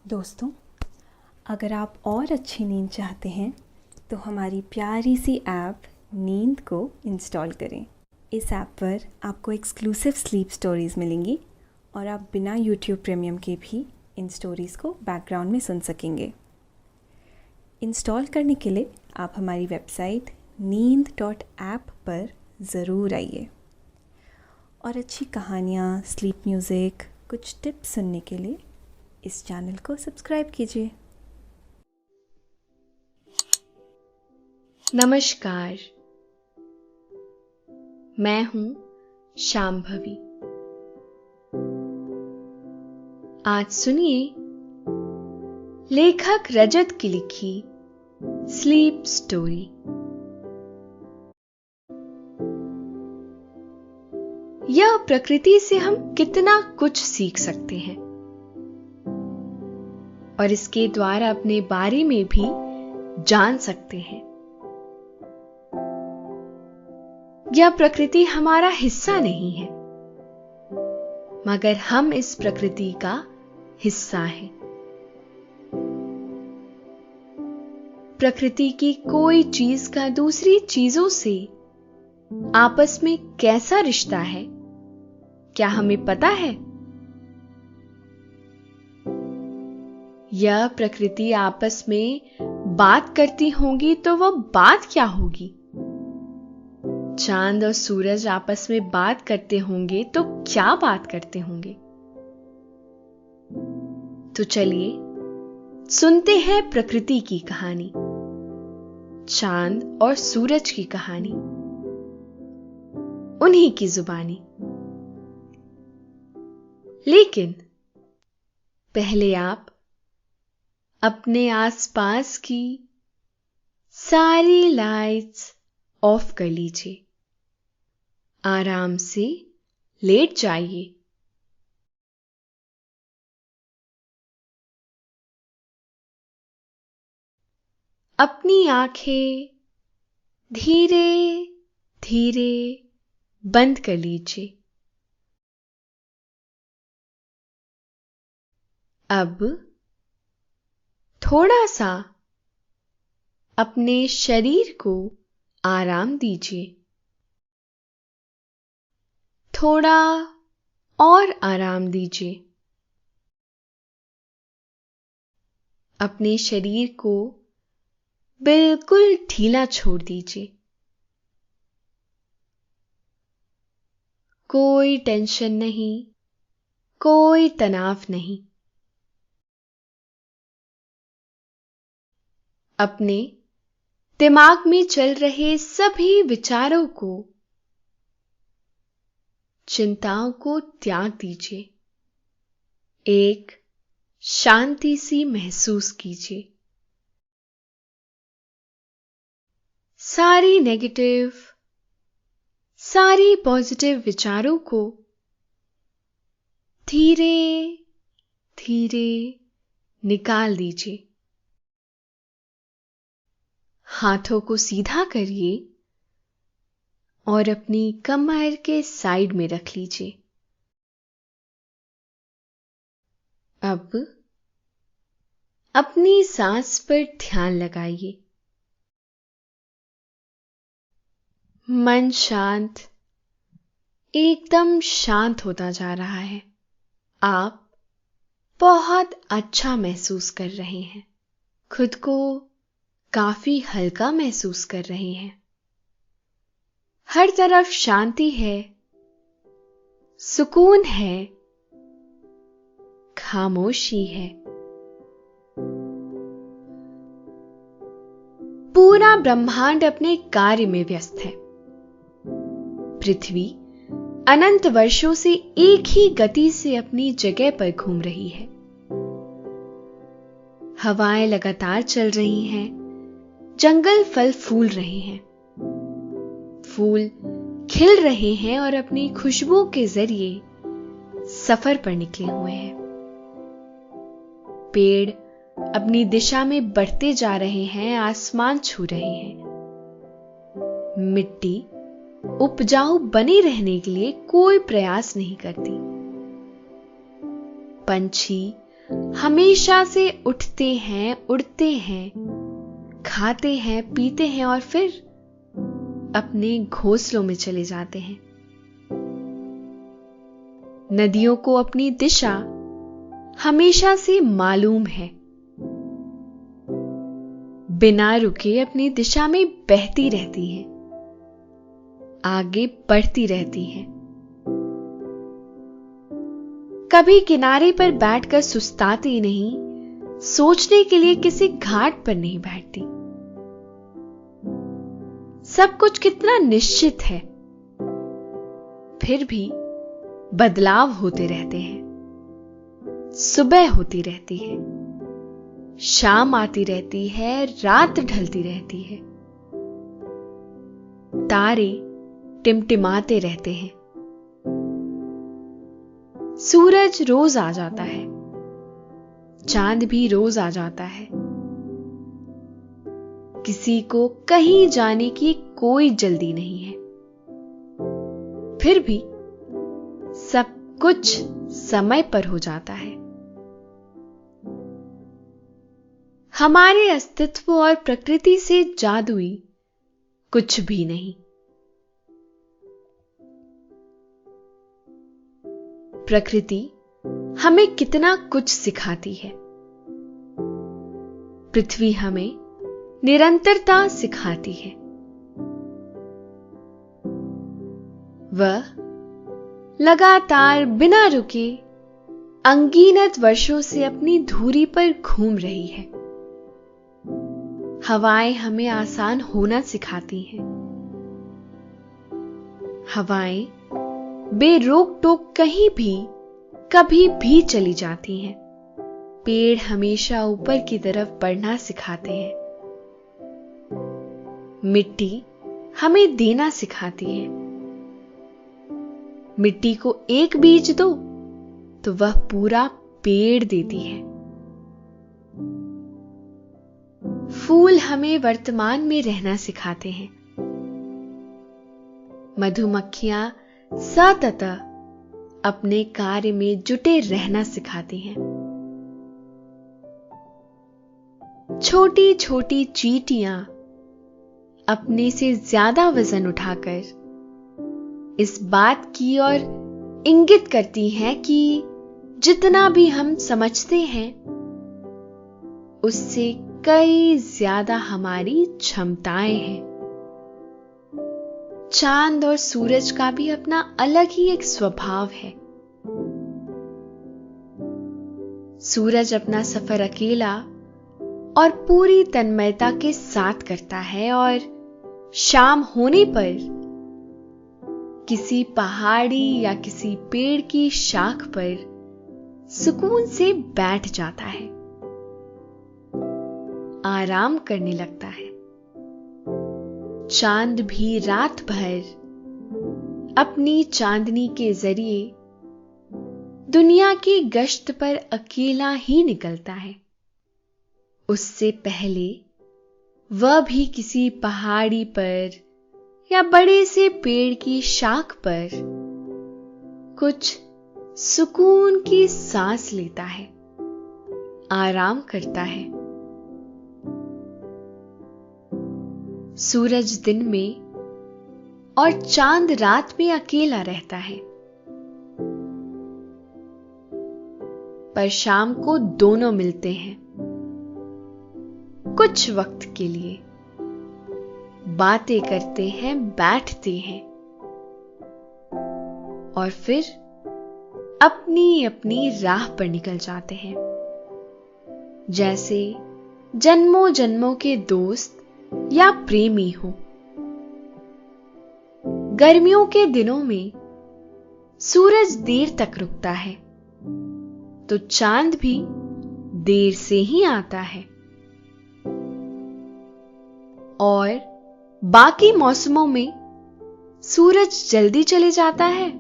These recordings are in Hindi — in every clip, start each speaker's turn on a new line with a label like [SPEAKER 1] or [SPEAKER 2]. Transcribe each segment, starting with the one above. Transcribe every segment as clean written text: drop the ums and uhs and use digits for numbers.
[SPEAKER 1] दोस्तों, अगर आप और अच्छी नींद चाहते हैं तो हमारी प्यारी सी ऐप नींद को इंस्टॉल करें। इस ऐप पर आपको एक्सक्लूसिव स्लीप स्टोरीज़ मिलेंगी और आप बिना यूट्यूब प्रीमियम के भी इन स्टोरीज़ को बैकग्राउंड में सुन सकेंगे। इंस्टॉल करने के लिए आप हमारी वेबसाइट neend.app पर ज़रूर आइए और अच्छी कहानियाँ, स्लीप म्यूज़िक, कुछ टिप्स सुनने के लिए इस चैनल को सब्सक्राइब कीजिए।
[SPEAKER 2] नमस्कार, मैं हूं शांभवी। आज सुनिए लेखक रजत की लिखी स्लीप स्टोरी। यह प्रकृति से हम कितना कुछ सीख सकते हैं और इसके द्वारा अपने बारे में भी जान सकते हैं। यह प्रकृति हमारा हिस्सा नहीं है, मगर हम इस प्रकृति का हिस्सा हैं। प्रकृति की कोई चीज का दूसरी चीजों से आपस में कैसा रिश्ता है, क्या हमें पता है? यह प्रकृति आपस में बात करती होंगी तो वह बात क्या होगी? चांद और सूरज आपस में बात करते होंगे तो क्या बात करते होंगे? तो चलिए सुनते हैं प्रकृति की कहानी, चांद और सूरज की कहानी, उन्हीं की जुबानी। लेकिन पहले आप अपने आसपास की सारी लाइट्स ऑफ कर लीजिए। आराम से लेट जाइए। अपनी आंखें धीरे धीरे बंद कर लीजिए। अब थोड़ा सा अपने शरीर को आराम दीजिए। थोड़ा और आराम दीजिए। अपने शरीर को बिल्कुल ढीला छोड़ दीजिए। कोई टेंशन नहीं, कोई तनाव नहीं। अपने दिमाग में चल रहे सभी विचारों को, चिंताओं को त्याग दीजिए। एक शांति सी महसूस कीजिए। सारी नेगेटिव, सारी पॉजिटिव विचारों को धीरे धीरे निकाल दीजिए। हाथों को सीधा करिए और अपनी कमर के साइड में रख लीजिए। अब अपनी सांस पर ध्यान लगाइए। मन शांत, एकदम शांत होता जा रहा है। आप बहुत अच्छा महसूस कर रहे हैं। खुद को काफी हल्का महसूस कर रहे हैं। हर तरफ शांति है, सुकून है, खामोशी है। पूरा ब्रह्मांड अपने कार्य में व्यस्त है। पृथ्वी अनंत वर्षों से एक ही गति से अपनी जगह पर घूम रही है। हवाएं लगातार चल रही हैं, जंगल फल फूल रहे हैं, फूल खिल रहे हैं और अपनी खुशबू के जरिए सफर पर निकले हुए हैं। पेड़ अपनी दिशा में बढ़ते जा रहे हैं, आसमान छू रहे हैं। मिट्टी उपजाऊ बने रहने के लिए कोई प्रयास नहीं करती। पंछी हमेशा से उठते हैं, उड़ते हैं, खाते हैं, पीते हैं और फिर अपने घोंसलों में चले जाते हैं। नदियों को अपनी दिशा हमेशा से मालूम है, बिना रुके अपनी दिशा में बहती रहती हैं, आगे बढ़ती रहती हैं। कभी किनारे पर बैठकर सुस्ताती नहीं, सोचने के लिए किसी घाट पर नहीं बैठती। सब कुछ कितना निश्चित है, फिर भी बदलाव होते रहते हैं। सुबह होती रहती है, शाम आती रहती है, रात ढलती रहती है, तारे टिमटिमाते रहते हैं। सूरज रोज आ जाता है, चांद भी रोज आ जाता है। किसी को कहीं जाने की कोई जल्दी नहीं है, फिर भी सब कुछ समय पर हो जाता है। हमारे अस्तित्व और प्रकृति से जादुई कुछ भी नहीं। प्रकृति हमें कितना कुछ सिखाती है। पृथ्वी हमें निरंतरता सिखाती है। वह लगातार बिना रुके अनगिनत वर्षों से अपनी धुरी पर घूम रही है। हवाएं हमें आसान होना सिखाती हैं। हवाएं बेरोक टोक कहीं भी कभी भी चली जाती हैं। पेड़ हमेशा ऊपर की तरफ बढ़ना सिखाते हैं। मिट्टी हमें देना सिखाती है। मिट्टी को एक बीज दो तो वह पूरा पेड़ देती है। फूल हमें वर्तमान में रहना सिखाते हैं। मधुमक्खियां सतत अपने कार्य में जुटे रहना सिखाती हैं। छोटी छोटी चींटियां अपने से ज्यादा वजन उठाकर इस बात की ओर इंगित करती हैं कि जितना भी हम समझते हैं उससे कई ज्यादा हमारी क्षमताएं हैं। चांद और सूरज का भी अपना अलग ही एक स्वभाव है। सूरज अपना सफर अकेला और पूरी तन्मयता के साथ करता है और शाम होने पर किसी पहाड़ी या किसी पेड़ की शाख पर सुकून से बैठ जाता है, आराम करने लगता है। चांद भी रात भर अपनी चांदनी के जरिए दुनिया की गश्त पर अकेला ही निकलता है। उससे पहले वह भी किसी पहाड़ी पर या बड़े से पेड़ की शाख पर कुछ सुकून की सांस लेता है, आराम करता है। सूरज दिन में और चांद रात में अकेला रहता है, पर शाम को दोनों मिलते हैं। कुछ वक्त के लिए बातें करते हैं, बैठते हैं और फिर अपनी अपनी राह पर निकल जाते हैं, जैसे जन्मों जन्मों के दोस्त या प्रेमी हो। गर्मियों के दिनों में सूरज देर तक रुकता है तो चांद भी देर से ही आता है, और बाकी मौसमों में सूरज जल्दी चले जाता है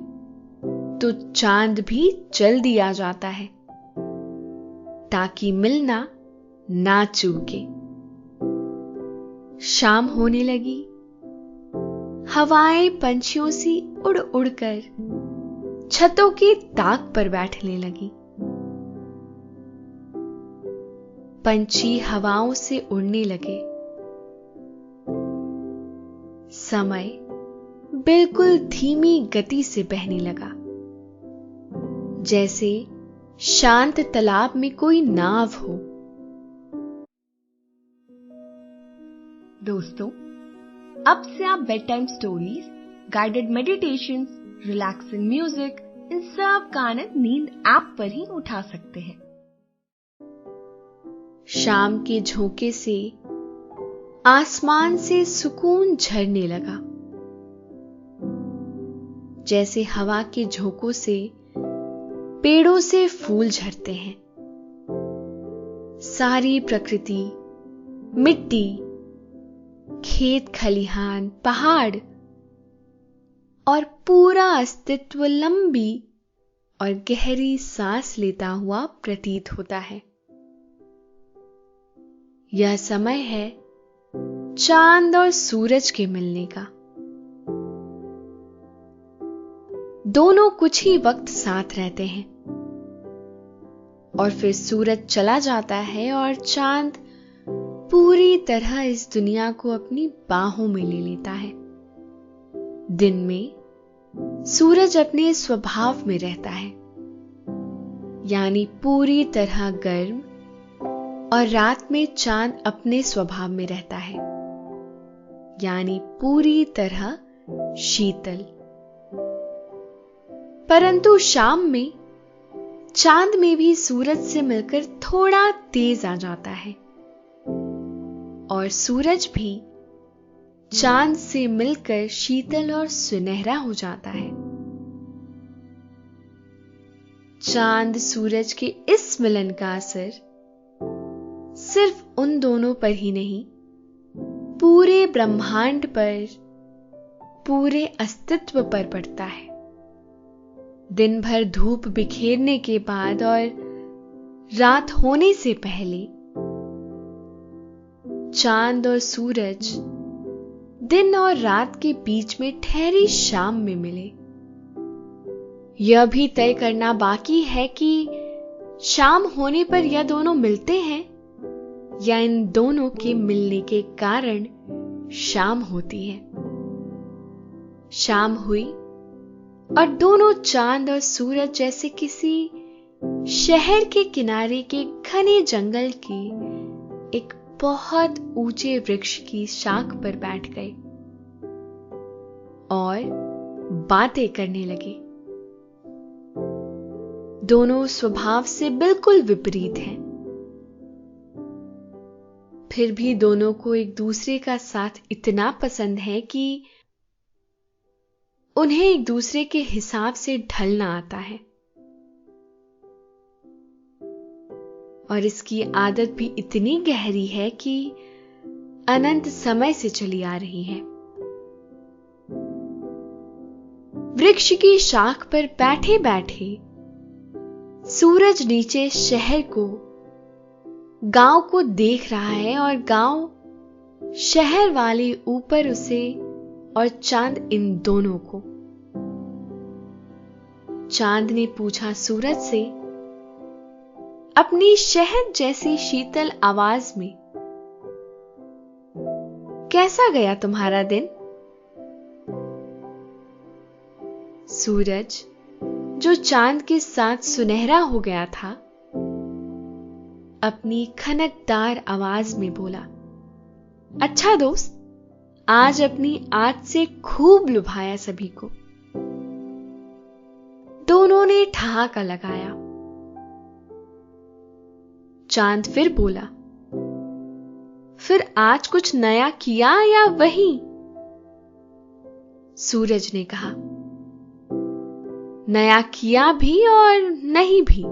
[SPEAKER 2] तो चांद भी जल्दी आ जाता है, ताकि मिलना ना चूके। शाम होने लगी, हवाएं पंछियों सी उड़ उड़कर छतों की ताक पर बैठने लगी। पंछी हवाओं से उड़ने लगे। समय बिल्कुल धीमी गति से बहने लगा, जैसे शांत तालाब में कोई नाव हो।
[SPEAKER 3] दोस्तों, अब से आप bed time stories, guided meditations, relaxing music, इन सब का आनंद नींद ऐप पर ही उठा सकते हैं।
[SPEAKER 2] शाम के झोंके से आसमान से सुकून झरने लगा, जैसे हवा के झोंकों से पेड़ों से फूल झरते हैं। सारी प्रकृति, मिट्टी, खेत खलिहान, पहाड़ और पूरा अस्तित्व लंबी और गहरी सांस लेता हुआ प्रतीत होता है। यह समय है चांद और सूरज के मिलने का। दोनों कुछ ही वक्त साथ रहते हैं और फिर सूरज चला जाता है और चांद पूरी तरह इस दुनिया को अपनी बाहों में ले लेता है। दिन में सूरज अपने स्वभाव में रहता है, यानी पूरी तरह गर्म, और रात में चांद अपने स्वभाव में रहता है, यानी पूरी तरह शीतल। परंतु शाम में चांद में भी सूरज से मिलकर थोड़ा तेज आ जाता है और सूरज भी चांद से मिलकर शीतल और सुनहरा हो जाता है। चांद सूरज के इस मिलन का असर सिर्फ उन दोनों पर ही नहीं, पूरे ब्रह्मांड पर, पूरे अस्तित्व पर पड़ता है। दिन भर धूप बिखेरने के बाद और रात होने से पहले चांद और सूरज दिन और रात के बीच में ठहरी शाम में मिले। यह भी तय करना बाकी है कि शाम होने पर यह दोनों मिलते हैं या इन दोनों के मिलने के कारण शाम होती है। शाम हुई और दोनों चांद और सूरज जैसे किसी शहर के किनारे के घने जंगल के एक बहुत ऊंचे वृक्ष की शाख पर बैठ गए और बातें करने लगे। दोनों स्वभाव से बिल्कुल विपरीत हैं, फिर भी दोनों को एक दूसरे का साथ इतना पसंद है कि उन्हें एक दूसरे के हिसाब से ढलना आता है, और इसकी आदत भी इतनी गहरी है कि अनंत समय से चली आ रही है। वृक्ष की शाख पर बैठे बैठे सूरज नीचे शहर को, गांव को देख रहा है और गांव शहर वाले ऊपर उसे, और चांद इन दोनों को। चांद ने पूछा सूरज से अपनी शहद जैसी शीतल आवाज में, कैसा गया तुम्हारा दिन? सूरज, जो चांद के साथ सुनहरा हो गया था, अपनी खनकदार आवाज में बोला, अच्छा दोस्त, आज अपनी आंच से खूब लुभाया सभी को। दोनों ने ठहाका लगाया। चांद फिर बोला, फिर आज कुछ नया किया या वही? सूरज ने कहा, नया किया भी और नहीं भी,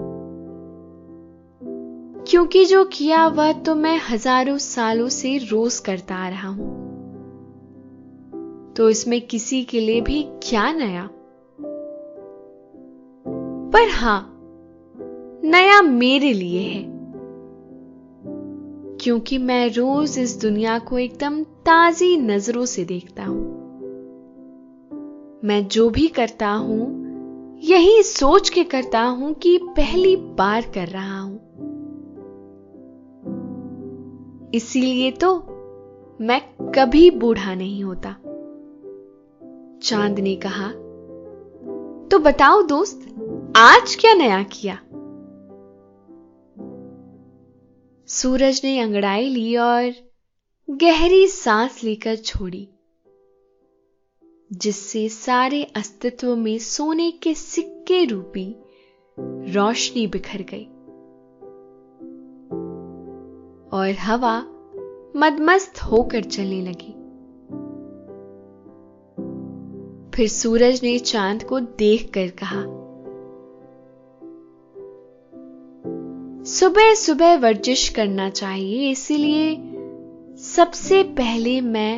[SPEAKER 2] क्योंकि जो किया वह तो मैं हजारों सालों से रोज करता आ रहा हूं, तो इसमें किसी के लिए भी क्या नया। पर हां, नया मेरे लिए है, क्योंकि मैं रोज इस दुनिया को एकदम ताजी नजरों से देखता हूं। मैं जो भी करता हूं यही सोच के करता हूं कि पहली बार कर रहा हूं। इसीलिए तो मैं कभी बूढ़ा नहीं होता। चांद ने कहा, तो बताओ दोस्त, आज क्या नया किया? सूरज ने अंगड़ाई ली और गहरी सांस लेकर छोड़ी, जिससे सारे अस्तित्व में सोने के सिक्के रूपी रोशनी बिखर गई और हवा मदमस्त होकर चलने लगी। फिर सूरज ने चांद को देखकर कहा, सुबह सुबह वर्जिश करना चाहिए, इसीलिए सबसे पहले मैं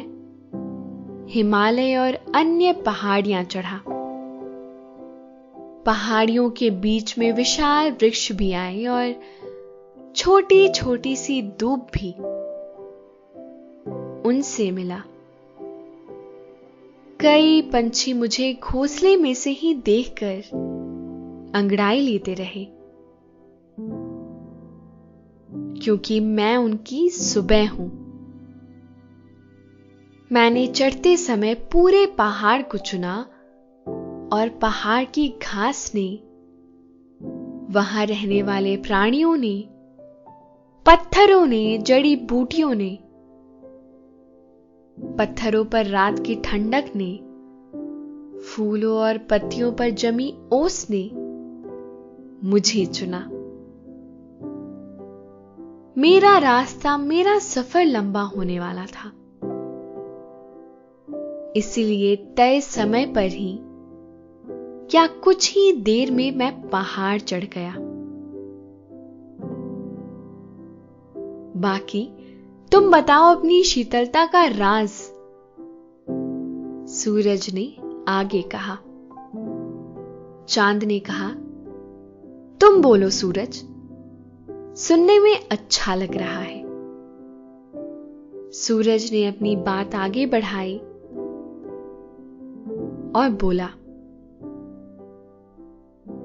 [SPEAKER 2] हिमालय और अन्य पहाड़ियां चढ़ा। पहाड़ियों के बीच में विशाल वृक्ष भी आए और छोटी छोटी सी दूब भी। उनसे मिला। कई पंछी मुझे घोंसले में से ही देखकर अंगड़ाई लेते रहे, क्योंकि मैं उनकी सुबह हूं। मैंने चढ़ते समय पूरे पहाड़ को चुना और पहाड़ की घास ने, वहां रहने वाले प्राणियों ने, पत्थरों ने, जड़ी बूटियों ने, पत्थरों पर रात की ठंडक ने, फूलों और पत्तियों पर जमी ओस ने मुझे चुना। मेरा रास्ता, मेरा सफर लंबा होने वाला था, इसलिए तय समय पर ही या कुछ ही देर में मैं पहाड़ चढ़ गया। बाकी तुम बताओ अपनी शीतलता का राज। सूरज ने आगे कहा। चांद ने कहा, तुम बोलो सूरज, सुनने में अच्छा लग रहा है। सूरज ने अपनी बात आगे बढ़ाई और बोला,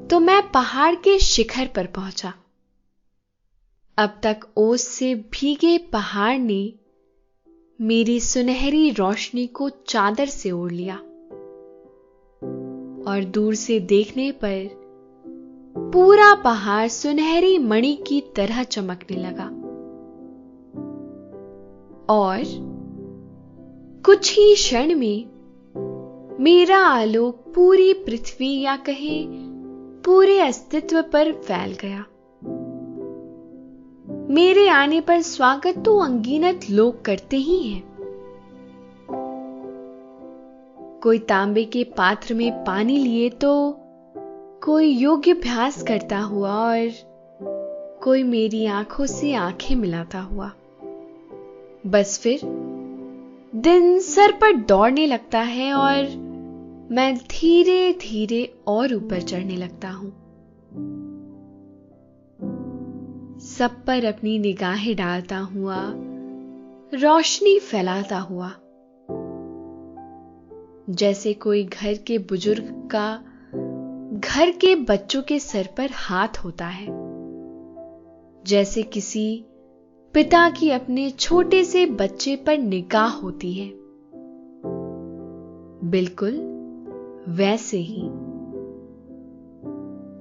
[SPEAKER 2] तो मैं पहाड़ के शिखर पर पहुंचा। अब तक ओस से भीगे पहाड़ ने मेरी सुनहरी रोशनी को चादर से ओढ़ लिया और दूर से देखने पर पूरा पहाड़ सुनहरी मणि की तरह चमकने लगा और कुछ ही क्षण में मेरा आलोक पूरी पृथ्वी या कहे पूरे अस्तित्व पर फैल गया। मेरे आने पर स्वागत तो अनगिनत लोग करते ही हैं। कोई तांबे के पात्र में पानी लिए तो कोई योगाभ्यास करता हुआ और कोई मेरी आंखों से आंखें मिलाता हुआ। बस फिर दिन सर पर दौड़ने लगता है और मैं धीरे धीरे और ऊपर चढ़ने लगता हूं, सब पर अपनी निगाहें डालता हुआ, रोशनी फैलाता हुआ, जैसे कोई घर के बुजुर्ग का घर के बच्चों के सर पर हाथ होता है, जैसे किसी पिता की अपने छोटे से बच्चे पर निगाह होती है, बिल्कुल वैसे ही।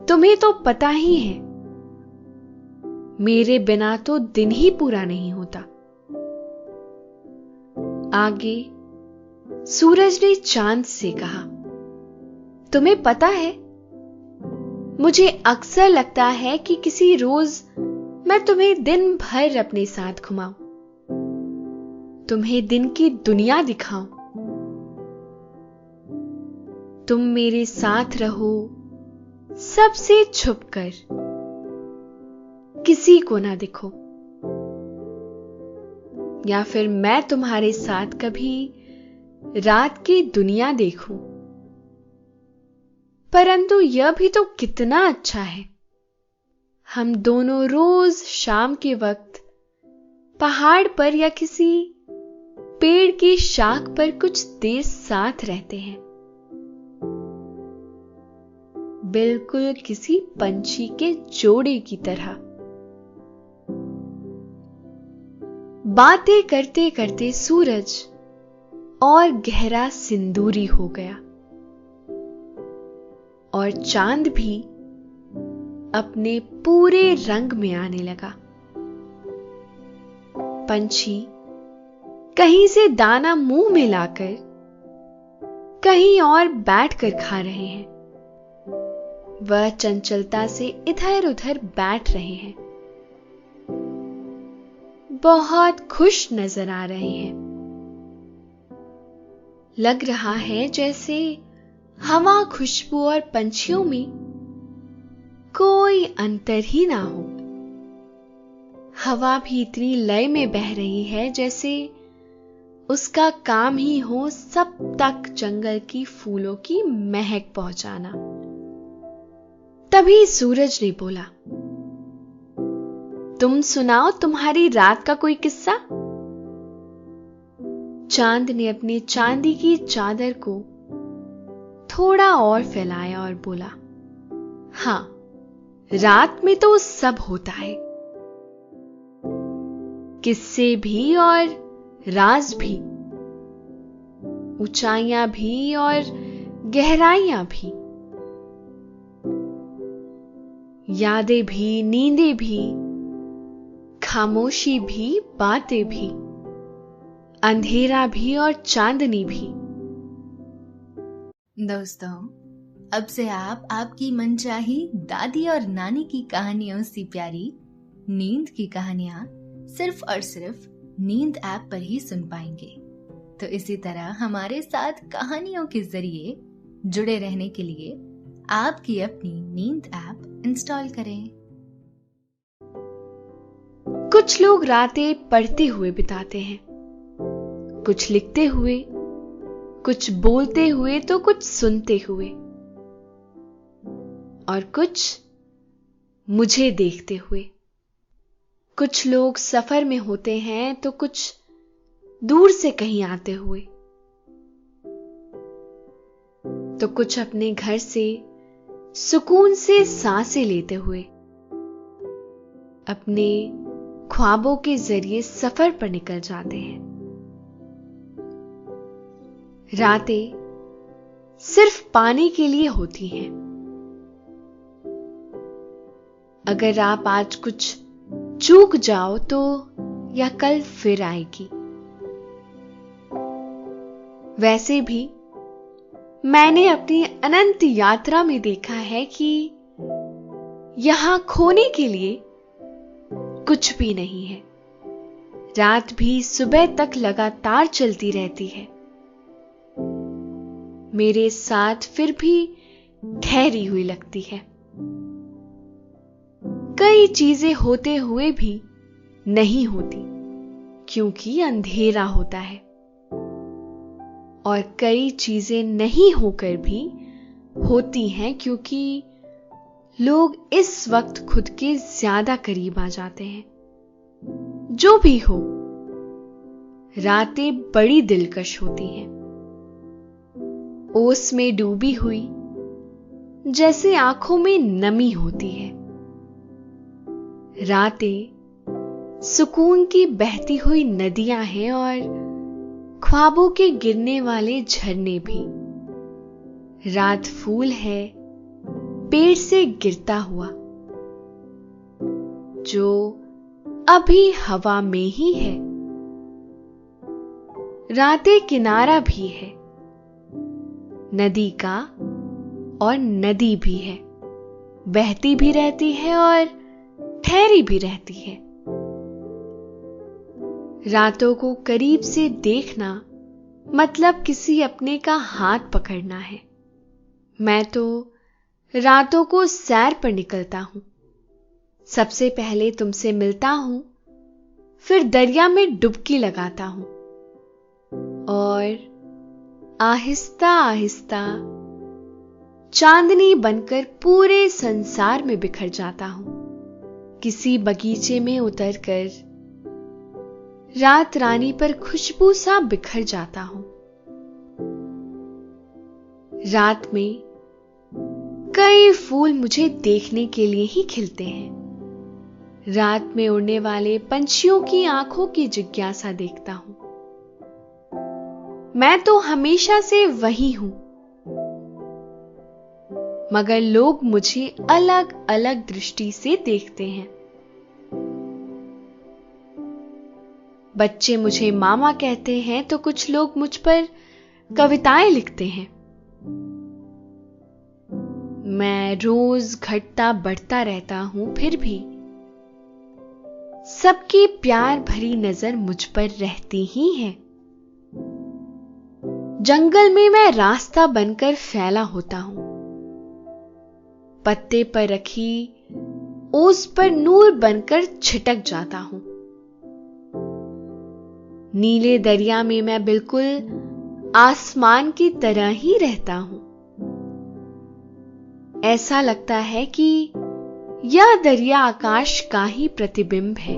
[SPEAKER 2] तुम्हें तो पता ही है, मेरे बिना तो दिन ही पूरा नहीं होता। आगे सूरज ने चांद से कहा, तुम्हें पता है, मुझे अक्सर लगता है कि किसी रोज मैं तुम्हें दिन भर अपने साथ घुमाऊं, तुम्हें दिन की दुनिया दिखाऊं, तुम मेरे साथ रहो, सबसे छुपकर, किसी को ना दिखो, या फिर मैं तुम्हारे साथ कभी रात की दुनिया देखूं। परंतु यह भी तो कितना अच्छा है, हम दोनों रोज शाम के वक्त पहाड़ पर या किसी पेड़ की शाख पर कुछ देर साथ रहते हैं, बिल्कुल किसी पंछी के जोड़े की तरह। बातें करते करते सूरज और गहरा सिंदूरी हो गया और चांद भी अपने पूरे रंग में आने लगा। पंछी कहीं से दाना मुंह में लाकर कहीं और बैठकर खा रहे हैं। वह चंचलता से इधर उधर बैठ रहे हैं, बहुत खुश नजर आ रहे हैं। लग रहा है जैसे हवा, खुशबू और पंछियों में कोई अंतर ही ना हो। हवा भी इतनी लय में बह रही है जैसे उसका काम ही हो सब तक जंगल की फूलों की महक पहुंचाना। तभी सूरज ने बोला, तुम सुनाओ तुम्हारी रात का कोई किस्सा। चांद ने अपनी चांदी की चादर को थोड़ा और फैलाया और बोला, हां, रात में तो सब होता है, किस्से भी और राज भी, ऊंचाइयां भी और गहराइयां भी, यादें भी, नींदें भी, खामोशी भी, बातें भी, अंधेरा भी और चांदनी भी।
[SPEAKER 4] दोस्तों, अब से आप आपकी मनचाही दादी और नानी की कहानियों से प्यारी नींद की कहानियां सिर्फ और सिर्फ नींद ऐप पर ही सुन पाएंगे। तो इसी तरह हमारे साथ कहानियों के जरिए जुड़े रहने के लिए आपकी अपनी नींद ऐप इंस्टॉल करें।
[SPEAKER 2] कुछ लोग रातें पढ़ते हुए बिताते हैं, कुछ लिखते हुए, कुछ बोलते हुए तो कुछ सुनते हुए, और कुछ मुझे देखते हुए। कुछ लोग सफर में होते हैं तो कुछ दूर से कहीं आते हुए, तो कुछ अपने घर से सुकून से सांसें लेते हुए, अपने ख्वाबों के जरिए सफर पर निकल जाते हैं। रातें सिर्फ पाने के लिए होती हैं। अगर आप आज कुछ चूक जाओ तो यह कल फिर आएगी। वैसे भी मैंने अपनी अनंत यात्रा में देखा है कि यहां खोने के लिए कुछ भी नहीं है। रात भी सुबह तक लगातार चलती रहती है, मेरे साथ फिर भी ठहरी हुई लगती है। कई चीजें होते हुए भी नहीं होती क्योंकि अंधेरा होता है, और कई चीजें नहीं होकर भी होती हैं क्योंकि लोग इस वक्त खुद के ज्यादा करीब आ जाते हैं। जो भी हो, रातें बड़ी दिलकश होती हैं। ओस में डूबी हुई जैसे आंखों में नमी होती है। रातें सुकून की बहती हुई नदियां हैं और ख्वाबों के गिरने वाले झरने भी। रात फूल है पेड़ से गिरता हुआ, जो अभी हवा में ही है। रातें किनारा भी है, नदी का, और नदी भी है, बहती भी रहती है और ठहरी भी रहती है। रातों को करीब से देखना मतलब किसी अपने का हाथ पकड़ना है। मैं तो रातों को सैर पर निकलता हूं। सबसे पहले तुमसे मिलता हूं, फिर दरिया में डुबकी लगाता हूं और आहिस्ता आहिस्ता चांदनी बनकर पूरे संसार में बिखर जाता हूं। किसी बगीचे में उतरकर रात रानी पर खुशबू सा बिखर जाता हूं। रात में कई फूल मुझे देखने के लिए ही खिलते हैं। रात में उड़ने वाले पंछियों की आंखों की जिज्ञासा देखता हूं। मैं तो हमेशा से वही हूं, मगर लोग मुझे अलग अलग दृष्टि से देखते हैं। बच्चे मुझे मामा कहते हैं तो कुछ लोग मुझ पर कविताएं लिखते हैं। मैं रोज घटता बढ़ता रहता हूं, फिर भी सबकी प्यार भरी नजर मुझ पर रहती ही है। जंगल में मैं रास्ता बनकर फैला होता हूं। पत्ते पर रखी ओस पर नूर बनकर छिटक जाता हूं। नीले दरिया में मैं बिल्कुल आसमान की तरह ही रहता हूं। ऐसा लगता है कि यह दरिया आकाश का ही प्रतिबिंब है।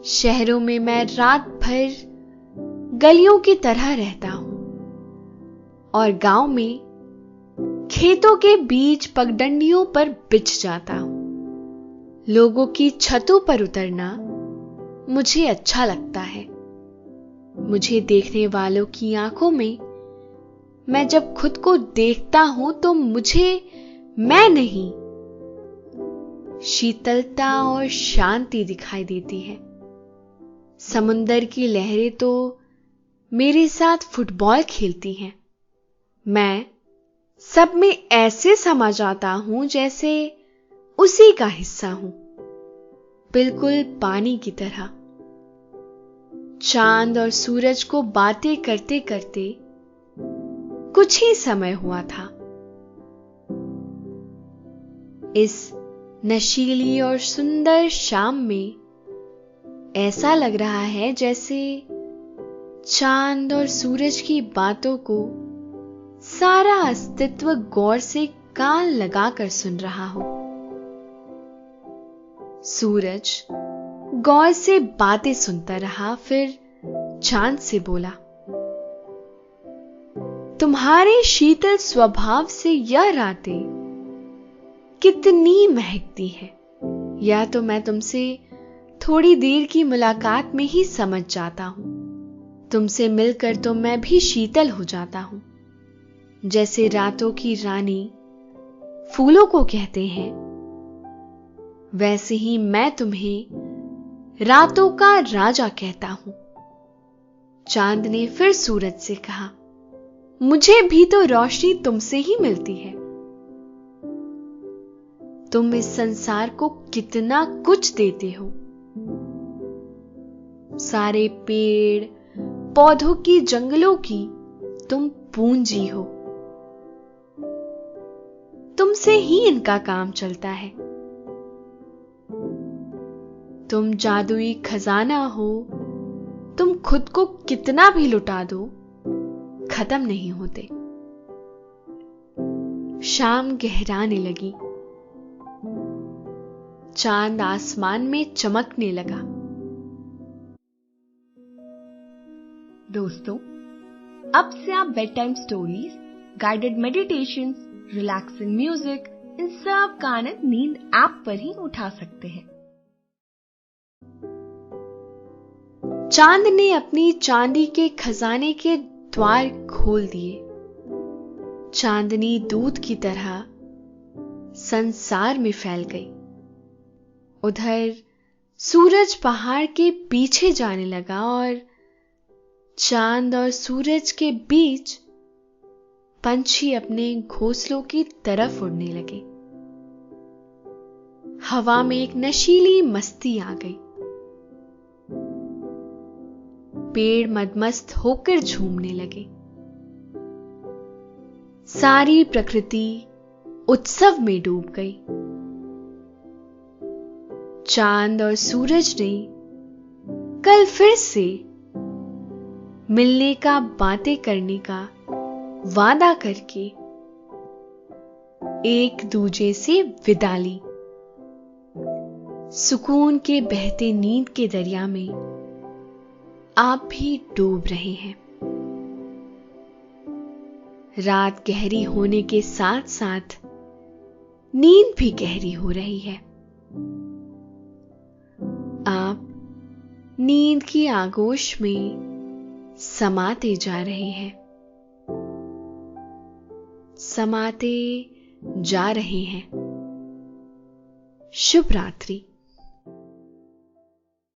[SPEAKER 2] शहरों में मैं रात भर गलियों की तरह रहता हूं और गांव में खेतों के बीच पगडंडियों पर बिछ जाता हूं। लोगों की छतों पर उतरना मुझे अच्छा लगता है। मुझे देखने वालों की आंखों में मैं जब खुद को देखता हूं तो मुझे मैं नहीं, शीतलता और शांति दिखाई देती है। समुंदर की लहरें तो मेरे साथ फुटबॉल खेलती हैं। मैं सब में ऐसे समा जाता हूं जैसे उसी का हिस्सा हूं, बिल्कुल पानी की तरह। चांद और सूरज को बातें करते करते कुछ ही समय हुआ था। इस नशीली और सुंदर शाम में ऐसा लग रहा है जैसे चांद और सूरज की बातों को सारा अस्तित्व गौर से कान लगाकर सुन रहा हो। सूरज गौर से बातें सुनता रहा, फिर चांद से बोला, तुम्हारे शीतल स्वभाव से यह रातें कितनी महकती है, या तो मैं तुमसे थोड़ी देर की मुलाकात में ही समझ जाता हूं। तुमसे मिलकर तो मैं भी शीतल हो जाता हूं। जैसे रातों की रानी फूलों को कहते हैं, वैसे ही मैं तुम्हें रातों का राजा कहता हूं। चांद ने फिर सूरज से कहा, मुझे भी तो रोशनी तुमसे ही मिलती है। तुम इस संसार को कितना कुछ देते हो। सारे पेड़ पौधों की, जंगलों की तुम पूंजी हो। तुमसे ही इनका काम चलता है। तुम जादुई खजाना हो। तुम खुद को कितना भी लुटा दो, खत्म नहीं होते। शाम गहराने लगी। चांद आसमान में चमकने लगा।
[SPEAKER 3] दोस्तों, अब से आप bed time stories, guided meditations, relaxing music, इन सब का आनंद नींद ऐप पर ही उठा सकते हैं।
[SPEAKER 2] चांद ने अपनी चांदी के खजाने के द्वार खोल दिए। चांदनी दूध की तरह संसार में फैल गई। उधर सूरज पहाड़ के पीछे जाने लगा और चांद और सूरज के बीच पंछी अपने घोंसलों की तरफ उड़ने लगे। हवा में एक नशीली मस्ती आ गई। पेड़ मदमस्त होकर झूमने लगे। सारी प्रकृति उत्सव में डूब गई। चांद और सूरज ने कल फिर से मिलने का, बातें करने का वादा करके एक दूजे से विदा ली। सुकून के बहते नींद के दरिया में आप भी डूब रहे हैं। रात गहरी होने के साथ साथ नींद भी गहरी हो रही है। आप नींद की आगोश में समाते जा रहे हैं, समाते जा रहे हैं। शुभ रात्रि।